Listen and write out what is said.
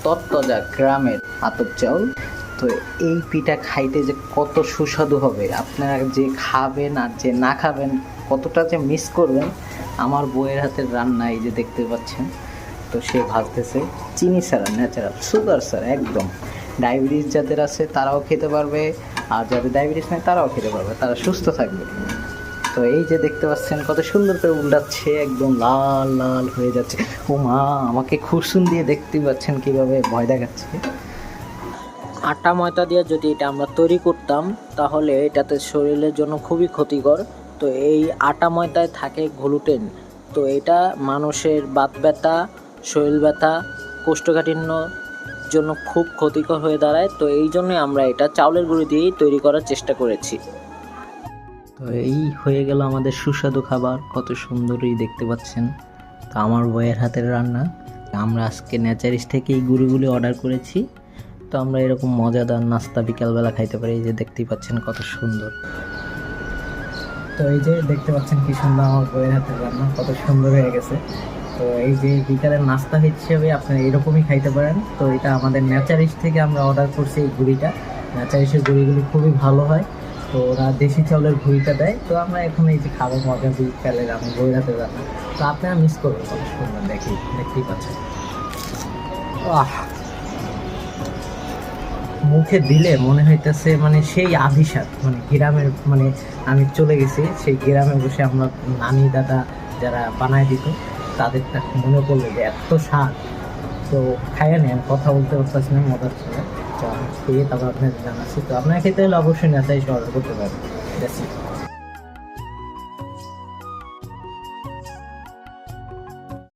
তত্ত্বজা গ্রামের আতপ চাউল। তো এই পিঠা খাইতে যে কত সুস্বাদু হবে, আপনারা যে খাবেন আর যে না খাবেন কতটা যে মিস করবেন। আমার বউয়ের হাতের রান্না এই যে দেখতে পাচ্ছেন, তো সে ভাজতেছে চিনি ছাড়া, ন্যাচারাল সুগার ছাড়া একদম। ডায়াবেটিস যাদের আছে তারাও খেতে পারবে, আর যাদের ডায়াবেটিস নেই তারাও খেতে পারবে, তারা সুস্থ থাকবে। তো এই যে দেখতে পাচ্ছেন কত সুন্দর করে উল্টাচ্ছে, একদম লাল লাল হয়ে যাচ্ছে। ও মা, আমাকে খুরসুন দিয়ে দেখতে পাচ্ছেন কিভাবে ভয় দেখাচ্ছে। আটা ময়দা দিয়ে যদি এটা আমরা তৈরি করতাম তাহলে এটাতে শরীরের জন্য খুবই ক্ষতিকর। তো এই আটা ময়দায় থাকে গ্লুটেন, তো এটা মানুষের বাত ব্যথা, শরীর ব্যথা, কোষ্ঠকাঠিন্য জন্য খুব ক্ষতিকর হয়ে দাঁড়ায়। তো এই জন্যই আমরা এটা চাউলের গুঁড়ি দিয়েই তৈরি করার চেষ্টা করেছি। তো এই হয়ে গেল আমাদের সুস্বাদু খাবার, কত সুন্দরই দেখতে পাচ্ছেন। তো আমার বউয়ের হাতের রান্না। আমরা আজকে নেচারিস থেকে এই গুঁড়িগুলি অর্ডার করেছি। তো আমরা এরকম মজাদার নাস্তা বিকালবেলা খাইতে পারি। এই যে দেখতেই পাচ্ছেন কত সুন্দর। তো এই যে দেখতে পাচ্ছেন কি সুন্দর আমার বউয়ের হাতের রান্না, কত সুন্দর হয়ে গেছে। তো এই যে বিকালের নাস্তা হিসেবে আপনারা এরকমই খাইতে পারেন। তো এটা আমাদের নেচারিস থেকে আমরা অর্ডার করছি এই গুঁড়িটা। নেচারিসের গুঁড়িগুলি খুবই ভালো হয়, তো ওরা দেশি চাউলের গুঁড়িটা দেয়। তো আমরা এখন এই যে খাবো মজা বিকালের আমার বউয়ের হাতের রান্না। তো আপনারা মিস করবেন, কত সুন্দর দেখতেই পাচ্ছেন। আহ, মুখে দিলে মনে হইতেছে মানে সেই আভিসাত, মানে গ্রামের, মানে আমি চলে গেছি সেই গ্রামে বসে আমরা নানি দাদা যারা বানায় দিত তাদেরটা মনে পড়লো যে এত স্বাদ। তো খাইয়ে নেন, কথা বলতে পারতেছি না, মজার ছিল। তো আমি খেয়ে তারপর আপনাদের জানাচ্ছি। তো আপনার খেতে হলে অবশ্যই নেতাই অর্ডার করতে পারেন।